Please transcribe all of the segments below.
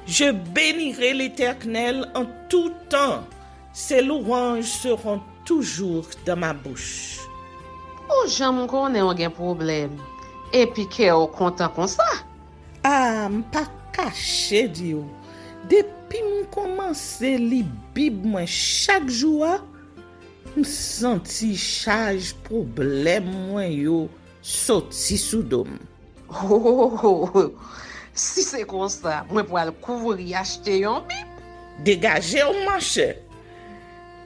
Je bénirai l'Éternel en tout temps. Ses louanges seront toujours dans ma bouche. Oh, j'aime qu'on ait un problème. Et puis qu'elle est content comme ça. Ah, m'pas caché, Dio. Depuis m'commence li Bible moi chaque jour, m'senti charge problème moi yo sorti sous dôme. Si c'est comme ça, moi pour aller couvrir acheter un Bible. Dégagez au marché.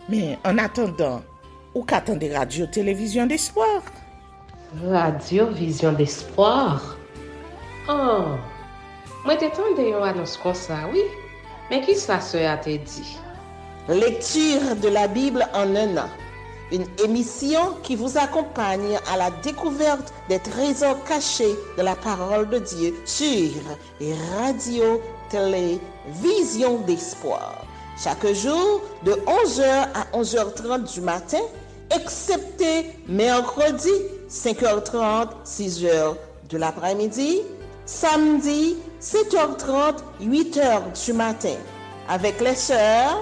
Mais en attendant, ou qu'attendez radio télévision d'espoir? Radio Vision d'Espoir. Oh, moi t'attendais une annonce comme ça, oui. Mais qui ça a te dit? Lecture de la Bible en un an. Une émission qui vous accompagne à la découverte des trésors cachés de la parole de Dieu sur Radio Télévision d'Espoir. Chaque jour de 11h à 11h30 du matin, excepté mercredi 5h30, 6h de l'après-midi, samedi 7h30, 8h du matin, avec les sœurs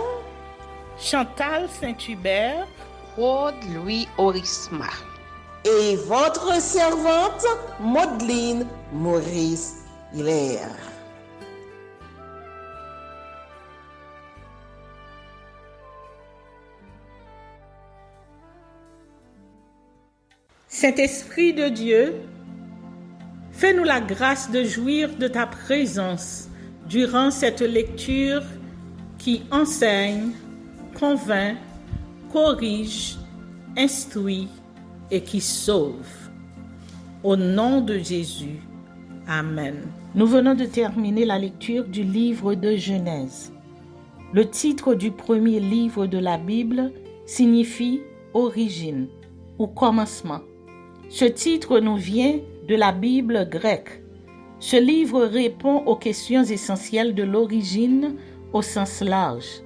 Chantal Saint-Hubert, Claude Louis Orisma. Et votre servante, Maudeline Maurice Hilaire. Saint-Esprit de Dieu, fais-nous la grâce de jouir de ta présence durant cette lecture qui enseigne, convainc, corrige, instruit et qui sauve. Au nom de Jésus, Amen. Nous venons de terminer la lecture du livre de Genèse. Le titre du premier livre de la Bible signifie « origine » ou « commencement ». Ce titre nous vient de la Bible grecque. Ce livre répond aux questions essentielles de l'origine au sens large.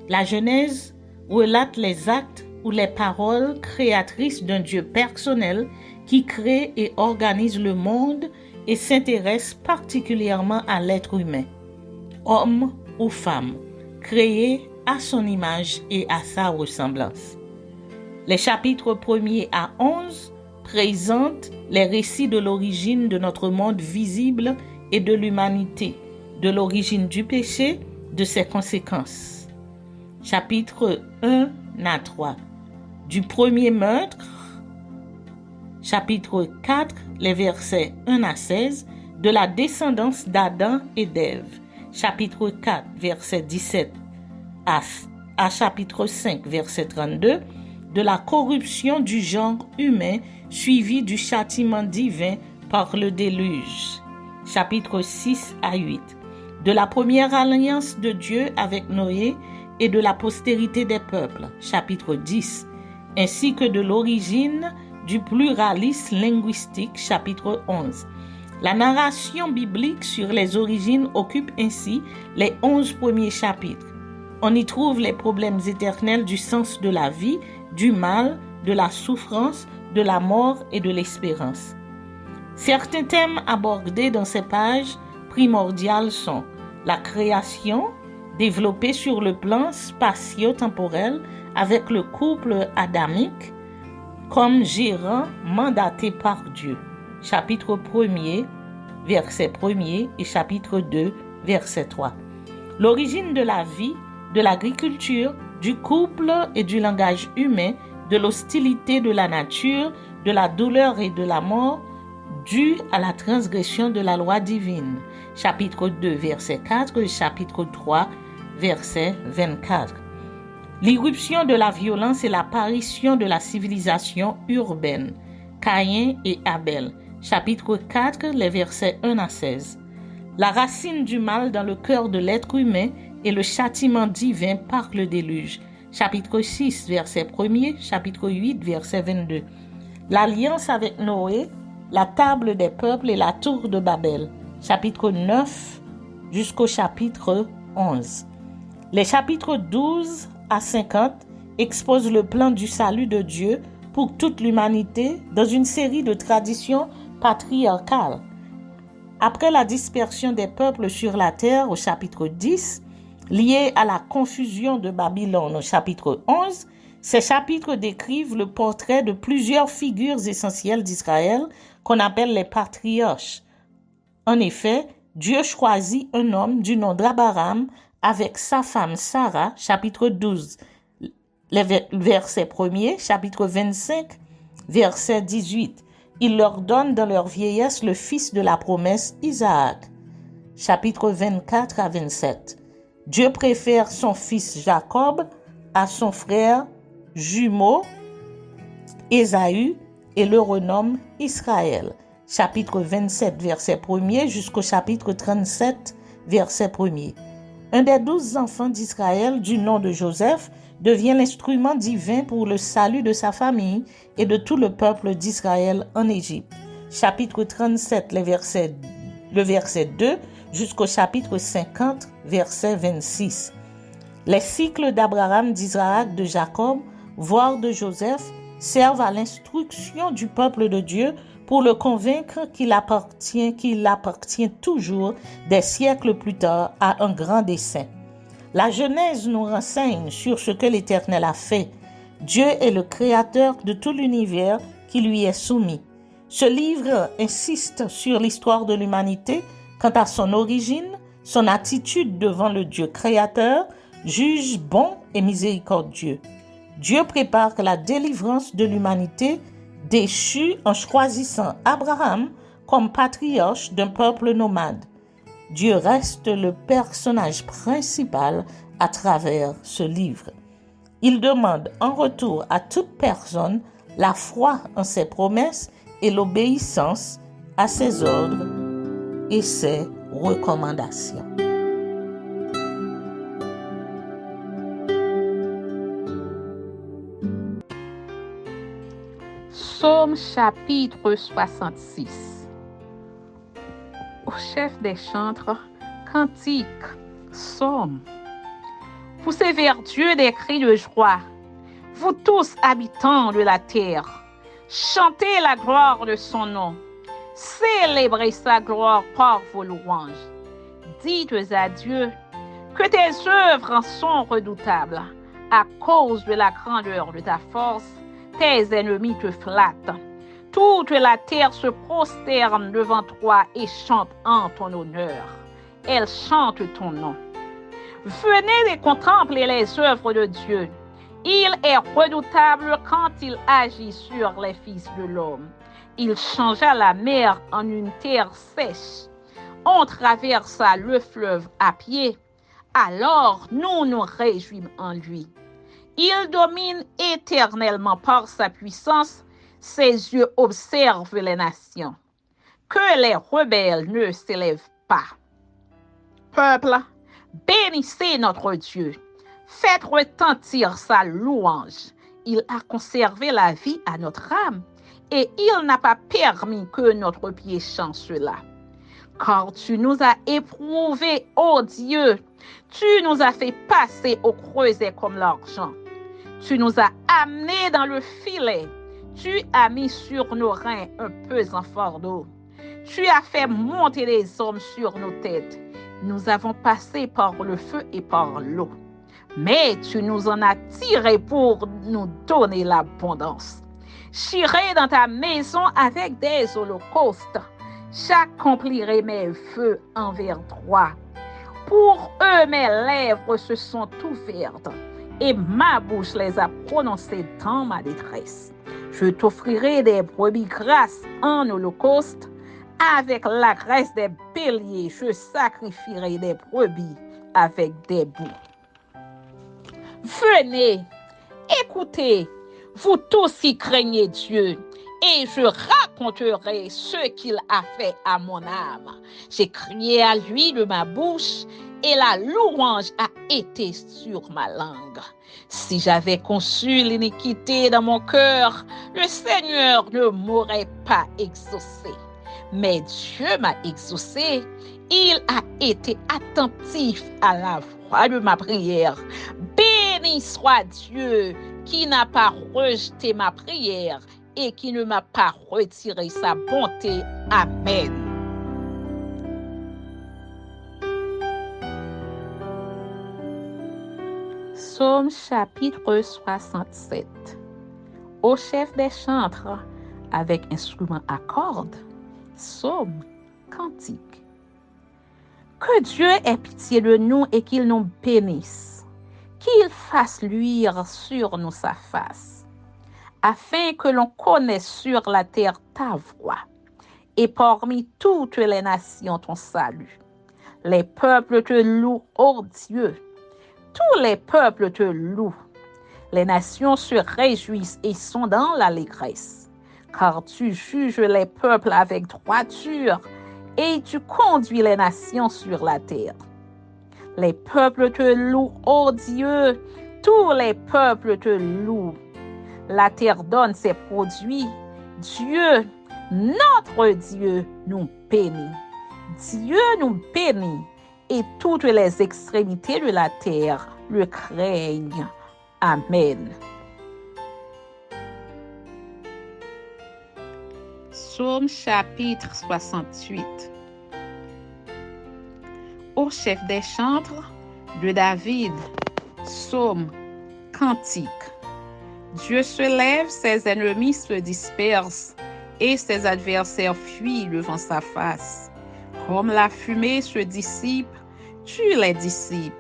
La Genèse relate les actes ou les paroles créatrices d'un Dieu personnel qui crée et organise le monde et s'intéresse particulièrement à l'être humain, homme ou femme, créé à son image et à sa ressemblance. Les chapitres 1er à 11 présentent les récits de l'origine de notre monde visible et de l'humanité, de l'origine du péché, de ses conséquences. Chapitre 1 à 3, du premier meurtre. Chapitre 4, les versets 1 à 16, de la descendance d'Adam et d'Ève. Chapitre 4, verset 17 à chapitre 5, verset 32, de la corruption du genre humain suivie du châtiment divin par le déluge. Chapitre 6 à 8, de la première alliance de Dieu avec Noé et de la postérité des peuples. Chapitre 10, ainsi que de l'origine du pluralisme linguistique. Chapitre 11. La narration biblique sur les origines occupe ainsi les 11 premiers chapitres. On y trouve les problèmes éternels du sens de la vie, du mal, de la souffrance, de la mort et de l'espérance. Certains thèmes abordés dans ces pages primordiales sont la création, développée sur le plan spatio-temporel avec le couple adamique comme gérant mandaté par Dieu. Chapitre 1er, verset 1er et chapitre 2, verset 3. L'origine de la vie, de l'agriculture, du couple et du langage humain, de l'hostilité de la nature, de la douleur et de la mort, due à la transgression de la loi divine. Chapitre 2, verset 4 et chapitre 3, verset 24. L'irruption de la violence et l'apparition de la civilisation urbaine. Caïn et Abel. Chapitre 4, les versets 1 à 16. La racine du mal dans le cœur de l'être humain et le châtiment divin par le déluge. Chapitre 6, verset 1er, chapitre 8, verset 22. L'alliance avec Noé, la table des peuples et la tour de Babel. Chapitre 9 jusqu'au chapitre 11. Les chapitres 12 à 50 exposent le plan du salut de Dieu pour toute l'humanité dans une série de traditions patriarcales. Après la dispersion des peuples sur la terre au chapitre 10, lié à la confusion de Babylone au chapitre 11, ces chapitres décrivent le portrait de plusieurs figures essentielles d'Israël qu'on appelle les patriarches. En effet, Dieu choisit un homme du nom d'Abraham avec sa femme Sarah, chapitre 12, verset 1er, chapitre 25, verset 18. Il leur donne dans leur vieillesse le fils de la promesse, Isaac, chapitre 24 à 27. Dieu préfère son fils Jacob à son frère jumeau Ésaü et le renomme Israël. Chapitre 27, verset 1er jusqu'au chapitre 37, verset 1er. Un des 12 enfants d'Israël du nom de Joseph devient l'instrument divin pour le salut de sa famille et de tout le peuple d'Israël en Égypte. Chapitre 37, le verset 2 jusqu'au chapitre 50, verset 26. Les cycles d'Abraham, d'Isaac, de Jacob, voire de Joseph, servent à l'instruction du peuple de Dieu pour le convaincre qu'il appartient toujours, des siècles plus tard, à un grand dessein. La Genèse nous renseigne sur ce que l'Éternel a fait. Dieu est le créateur de tout l'univers qui lui est soumis. Ce livre insiste sur l'histoire de l'humanité quant à son origine, son attitude devant le Dieu créateur, juge bon et miséricordieux. Dieu prépare la délivrance de l'humanité déchue en choisissant Abraham comme patriarche d'un peuple nomade. Dieu reste le personnage principal à travers ce livre. Il demande en retour à toute personne la foi en ses promesses et l'obéissance à ses ordres et ses recommandations. Psaume chapitre 66. Au chef des chantres, cantique, psaume. Poussez vers Dieu des cris de joie, vous tous habitants de la terre. Chantez la gloire de son nom. Célébrez sa gloire par vos louanges. Dites à Dieu que tes œuvres sont redoutables. À cause de la grandeur de ta force, tes ennemis te flattent. Toute la terre se prosterne devant toi et chante en ton honneur. Elle chante ton nom. Venez et contemplez les œuvres de Dieu. Il est redoutable quand il agit sur les fils de l'homme. Il changea la mer en une terre sèche. On traversa le fleuve à pied. Alors nous nous réjouissons en lui. Il domine éternellement par sa puissance. Ses yeux observent les nations. Que les rebelles ne s'élèvent pas. Peuple, bénissez notre Dieu. Faites retentir sa louange. Il a conservé la vie à notre âme et il n'a pas permis que notre pied chancela. Car tu nous as éprouvés, ô Dieu. Tu nous as fait passer au creuset comme l'argent. Tu nous as amenés dans le filet. Tu as mis sur nos reins un pesant fardeau. Tu as fait monter les hommes sur nos têtes. Nous avons passé par le feu et par l'eau. Mais tu nous en as tirés pour nous donner l'abondance. J'irai dans ta maison avec des holocaustes. J'accomplirai mes vœux envers toi. Pour eux, mes lèvres se sont ouvertes et ma bouche les a prononcées dans ma détresse. Je t'offrirai des brebis grasses en holocauste. Avec la graisse des béliers, je sacrifierai des brebis avec des boucs. Venez, écoutez, vous tous qui craignez Dieu, et je raconterai ce qu'il a fait à mon âme. J'ai crié à lui de ma bouche, et la louange a été sur ma langue. Si j'avais conçu l'iniquité dans mon cœur, le Seigneur ne m'aurait pas exaucé. Mais Dieu m'a exaucé. Il a été attentif à la voix de ma prière. Béni soit Dieu qui n'a pas rejeté ma prière et qui ne m'a pas retiré sa bonté. Amen. Psaume chapitre 67. Au chef des chantres, avec instrument à cordes, psaume, cantique. Que Dieu ait pitié de nous et qu'il nous bénisse, qu'il fasse luire sur nous sa face, afin que l'on connaisse sur la terre ta voix, et parmi toutes les nations ton salut. Les peuples te louent, ô Dieu. Tous les peuples te louent. Les nations se réjouissent et sont dans l'allégresse, car tu juges les peuples avec droiture et tu conduis les nations sur la terre. Les peuples te louent, ô Dieu. Tous les peuples te louent. La terre donne ses produits. Dieu, notre Dieu, nous bénit. Dieu nous bénit et toutes les extrémités de la terre le craignent. Amen. Psaume chapitre 68. Au chef des chantres de David, psaume, cantique. Dieu se lève, ses ennemis se dispersent et ses adversaires fuient devant sa face. Comme la fumée se dissipe, tu les dissipes.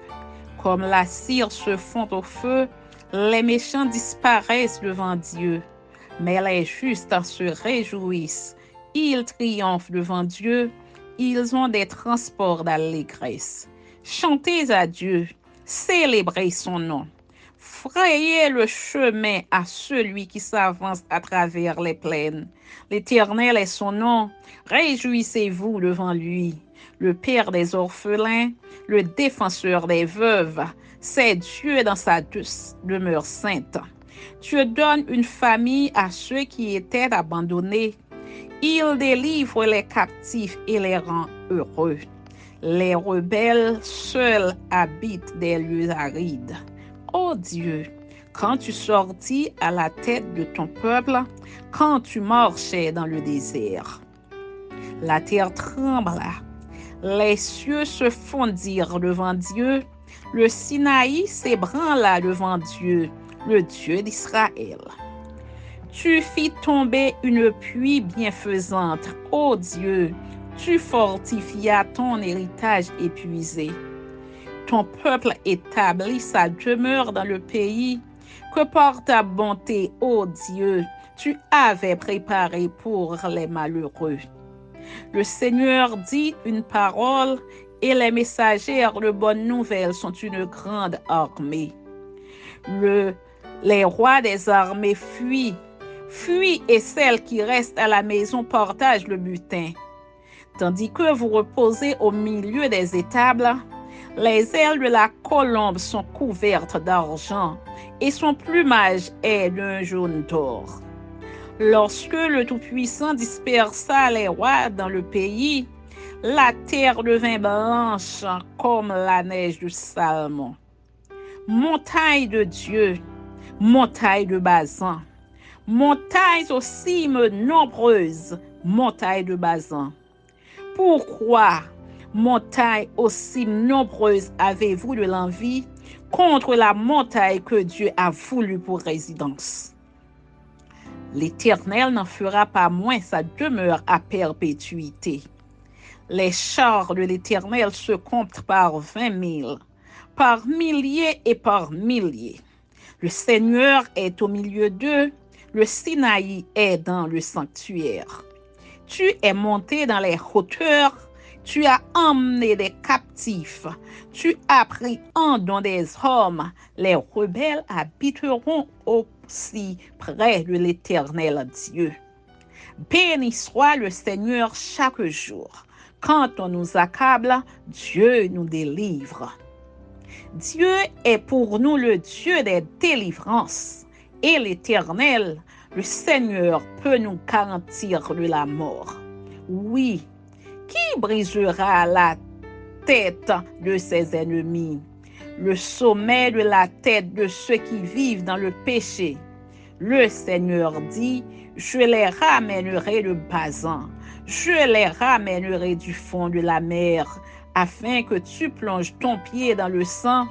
Comme la cire se fond au feu, les méchants disparaissent devant Dieu. Mais les justes se réjouissent. Ils triomphent devant Dieu. Ils ont des transports d'allégresse. Chantez à Dieu, célébrez son nom. Frayez le chemin à celui qui s'avance à travers les plaines. L'Éternel est son nom. Réjouissez-vous devant lui. Le Père des orphelins, le défenseur des veuves, c'est Dieu dans sa demeure sainte. Dieu donne une famille à ceux qui étaient abandonnés. Il délivre les captifs et les rend heureux. Les rebelles seuls habitent des lieux arides. Ô Dieu, quand tu sortis à la tête de ton peuple, quand tu marchais dans le désert, la terre trembla, les cieux se fondirent devant Dieu, le Sinaï s'ébranla devant Dieu, le Dieu d'Israël. Tu fis tomber une pluie bienfaisante, ô Dieu, tu fortifias ton héritage épuisé. Ton peuple établit sa demeure dans le pays que par ta bonté, ô Dieu, tu avais préparé pour les malheureux. Le Seigneur dit une parole et les messagères de bonnes nouvelles sont une grande armée. Les rois des armées fuient et celles qui restent à la maison partagent le butin. Tandis que vous reposez au milieu des étables, les ailes de la colombe sont couvertes d'argent et son plumage est d'un jaune d'or. Lorsque le Tout-Puissant dispersa les rois dans le pays, la terre devint blanche comme la neige du Salmon. Montagne de Dieu, montagne de Bazan, montagnes aux cimes nombreuses, montagne de Bazan. Pourquoi, montagne aux cimes nombreuses, avez-vous de l'envie contre la montagne que Dieu a voulu pour résidence? L'Éternel n'en fera pas moins sa demeure à perpétuité. Les chars de l'Éternel se comptent par 20 000, par milliers et par milliers. Le Seigneur est au milieu d'eux, le Sinaï est dans le sanctuaire. Tu es monté dans les hauteurs, tu as emmené des captifs, tu as pris en don des hommes, les rebelles habiteront aussi près de l'Éternel Dieu. Béni soit le Seigneur chaque jour. Quand on nous accable, Dieu nous délivre. Dieu est pour nous le Dieu des délivrances et l'Éternel, le Seigneur, peut nous garantir de la mort. Oui, qui brisera la tête de ses ennemis, le sommet de la tête de ceux qui vivent dans le péché? Le Seigneur dit, je les ramènerai de Bazan, je les ramènerai du fond de la mer, afin que tu plonges ton pied dans le sang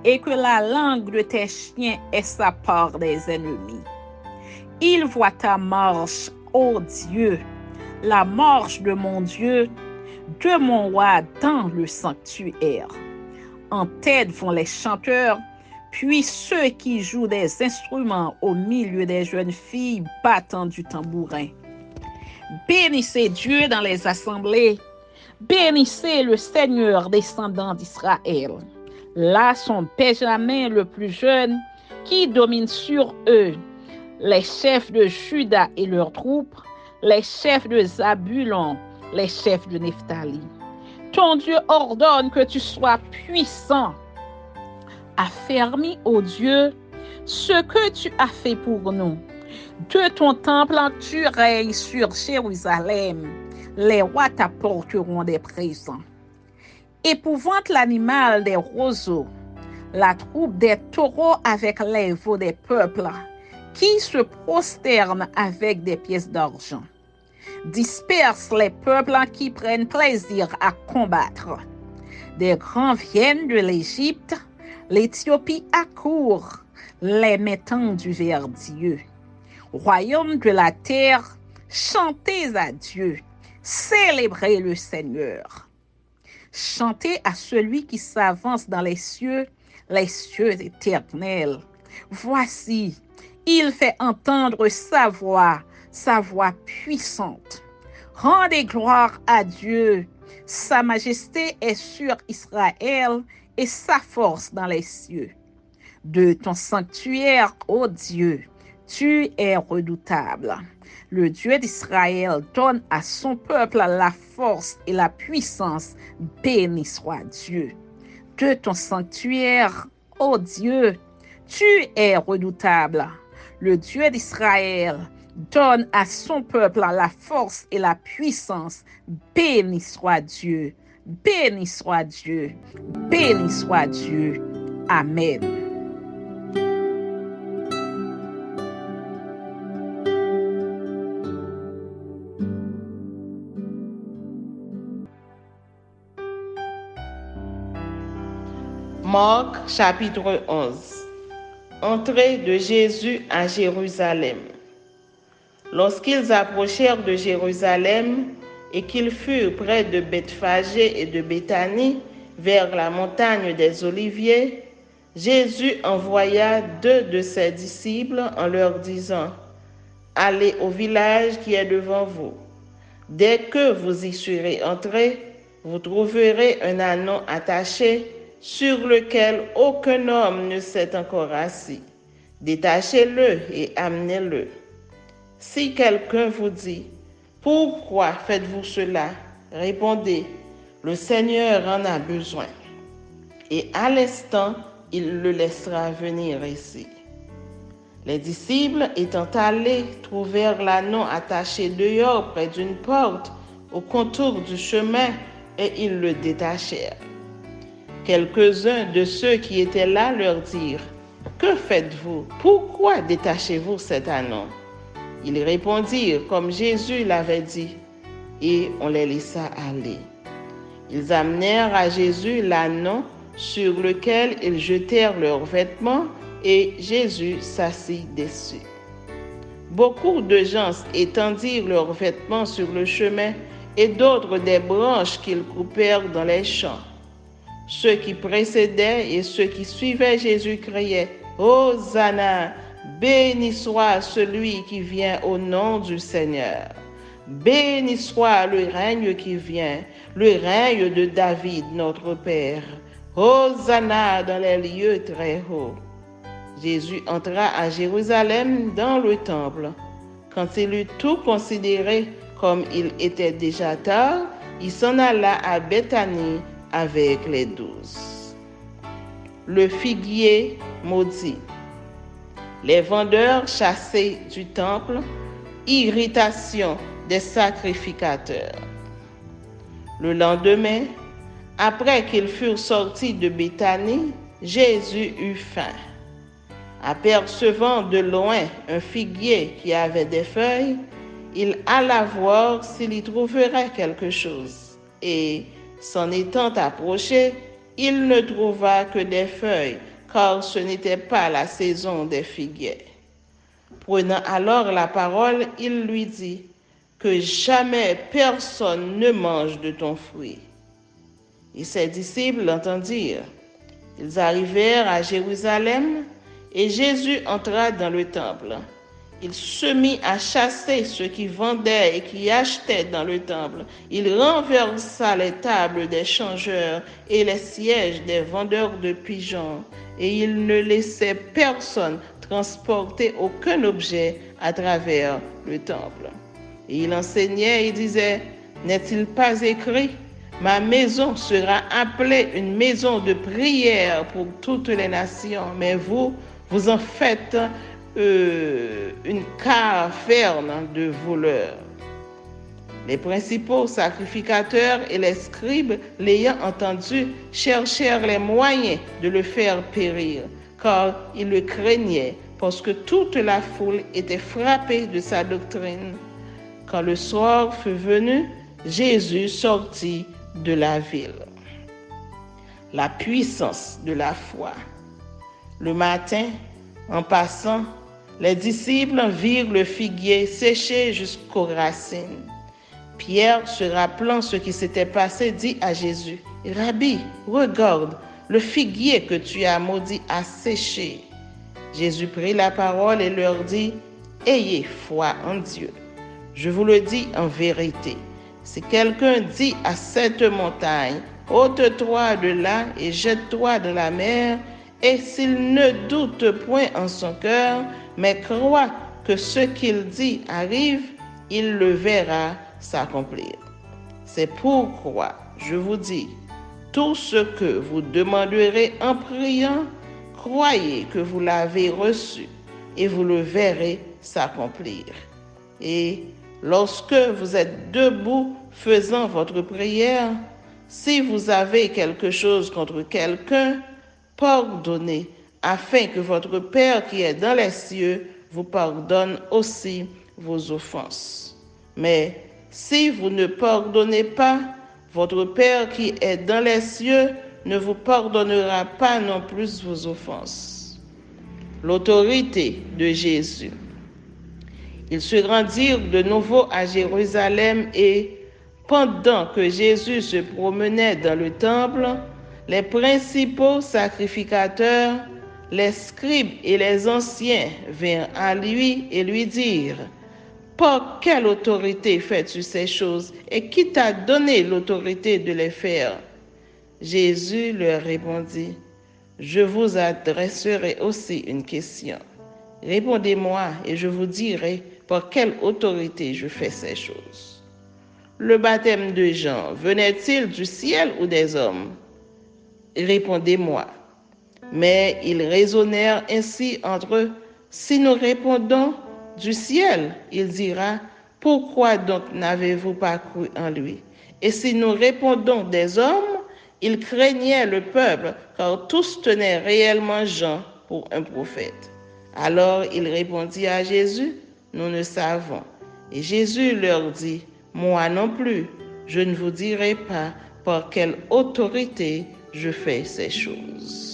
et que la langue de tes chiens est sa part des ennemis. Il voit ta marche, ô Dieu, la marche de mon Dieu, de mon roi dans le sanctuaire. En tête vont les chanteurs, puis ceux qui jouent des instruments au milieu des jeunes filles battant du tambourin. Bénissez Dieu dans les assemblées, bénissez le Seigneur descendant d'Israël. Là sont Benjamin le plus jeune qui domine sur eux, les chefs de Juda et leurs troupes, les chefs de Zabulon, les chefs de Nephtali. Ton Dieu ordonne que tu sois puissant. Affermis, ô Dieu, ce que tu as fait pour nous. De ton temple, tu règnes sur Jérusalem. Les rois t'apporteront des présents. Épouvante l'animal des roseaux, la troupe des taureaux avec les veaux des peuples, qui se prosternent avec des pièces d'argent. Disperse les peuples qui prennent plaisir à combattre. Des grands viennent de l'Égypte, l'Éthiopie accourt, les mettant du vers Dieu. Royaume de la terre, chantez à Dieu, célébrez le Seigneur. Chantez à celui qui s'avance dans les cieux éternels. Voici, il fait entendre sa voix puissante. Rendez gloire à Dieu. Sa majesté est sur Israël et sa force dans les cieux. De ton sanctuaire, ô Dieu, tu es redoutable. Le Dieu d'Israël donne à son peuple la force et la puissance. Béni soit Dieu. De ton sanctuaire, ô Dieu, tu es redoutable. Le Dieu d'Israël donne à son peuple la force et la puissance. Béni soit Dieu. Béni soit Dieu. Béni soit Dieu. Amen. Marc chapitre 11. Entrée de Jésus à Jérusalem. Lorsqu'ils approchèrent de Jérusalem et qu'ils furent près de Bethphagée et de Béthanie, vers la montagne des Oliviers, Jésus envoya 2 de ses disciples en leur disant : « Allez au village qui est devant vous. Dès que vous y serez entrés, vous trouverez un ânon attaché sur lequel aucun homme ne s'est encore assis. Détachez-le et amenez-le. Si quelqu'un vous dit : Pourquoi faites-vous cela ? Répondez : Le Seigneur en a besoin. Et à l'instant, il le laissera venir ici. Les disciples étant allés trouvèrent l'ânon attaché dehors près d'une porte au contour du chemin et ils le détachèrent. Quelques-uns de ceux qui étaient là leur dirent : Que faites-vous ? Pourquoi détachez-vous cet ânon ? Ils répondirent comme Jésus l'avait dit, et on les laissa aller. Ils amenèrent à Jésus l'ânon sur lequel ils jetèrent leurs vêtements, et Jésus s'assit dessus. Beaucoup de gens étendirent leurs vêtements sur le chemin, et d'autres des branches qu'ils coupèrent dans les champs. Ceux qui précédaient et ceux qui suivaient Jésus criaient : Hosanna, béni soit celui qui vient au nom du Seigneur. Béni soit le règne qui vient, le règne de David notre Père. Hosanna dans les lieux très hauts. Jésus entra à Jérusalem dans le temple. Quand il eut tout considéré, comme il était déjà tard, il s'en alla à Béthanie avec les 12. Le figuier maudit. Les vendeurs chassés du temple, irritation des sacrificateurs. Le lendemain, après qu'ils furent sortis de Béthanie, Jésus eut faim. Apercevant de loin un figuier qui avait des feuilles, il alla voir s'il y trouverait quelque chose. Et, s'en étant approché, il ne trouva que des feuilles, car ce n'était pas la saison des figuiers. Prenant alors la parole, il lui dit, que jamais personne ne mange de ton fruit. Et ses disciples l'entendirent. Ils arrivèrent à Jérusalem, et Jésus entra dans le temple. Il se mit à chasser ceux qui vendaient et qui achetaient dans le temple. Il renversa les tables des changeurs et les sièges des vendeurs de pigeons. Et il ne laissait personne transporter aucun objet à travers le temple. Et il enseignait et disait, n'est-il pas écrit, ma maison sera appelée une maison de prière pour toutes les nations, mais vous en faites une caverne de voleurs. Les principaux sacrificateurs et les scribes, l'ayant entendu, cherchèrent les moyens de le faire périr, car ils le craignaient, parce que toute la foule était frappée de sa doctrine. Quand le soir fut venu, Jésus sortit de la ville. La puissance de la foi. Le matin, en passant, les disciples virent le figuier séché jusqu'aux racines. Pierre, se rappelant ce qui s'était passé, dit à Jésus, « Rabbi, regarde, le figuier que tu as maudit a séché. » Jésus prit la parole et leur dit, « Ayez foi en Dieu. Je vous le dis en vérité, si quelqu'un dit à cette montagne, « ôte-toi de là et jette-toi dans la mer », et s'il ne doute point en son cœur, mais croit que ce qu'il dit arrive, il le verra s'accomplir. C'est pourquoi, je vous dis, tout ce que vous demanderez en priant, croyez que vous l'avez reçu et vous le verrez s'accomplir. Et lorsque vous êtes debout faisant votre prière, si vous avez quelque chose contre quelqu'un, pardonnez, afin que votre Père qui est dans les cieux vous pardonne aussi vos offenses. Mais si vous ne pardonnez pas, votre Père qui est dans les cieux ne vous pardonnera pas non plus vos offenses. L'autorité de Jésus. Ils se rendirent de nouveau à Jérusalem et, pendant que Jésus se promenait dans le temple, les principaux sacrificateurs, les scribes et les anciens vinrent à lui et lui dirent, « Par quelle autorité fais-tu ces choses et qui t'a donné l'autorité de les faire ?» Jésus leur répondit, « Je vous adresserai aussi une question. Répondez-moi et je vous dirai par quelle autorité je fais ces choses. Le baptême de Jean venait-il du ciel ou des hommes? Répondez-moi. » Mais ils raisonnèrent ainsi entre eux. Si nous répondons du ciel, il dira, pourquoi donc n'avez-vous pas cru en lui? Et si nous répondons des hommes, il craignait le peuple, car tous tenaient réellement Jean pour un prophète. Alors il répondit à Jésus, nous ne savons. Et Jésus leur dit, moi non plus, je ne vous dirai pas par quelle autorité je fais ces choses.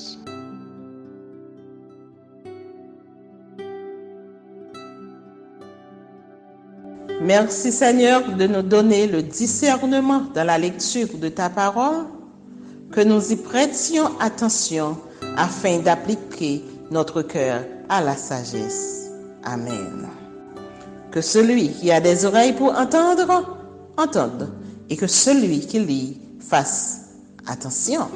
Merci Seigneur de nous donner le discernement dans la lecture de ta parole, que nous y prêtions attention afin d'appliquer notre cœur à la sagesse. Amen. Que celui qui a des oreilles pour entendre, entende, et que celui qui lit fasse attention.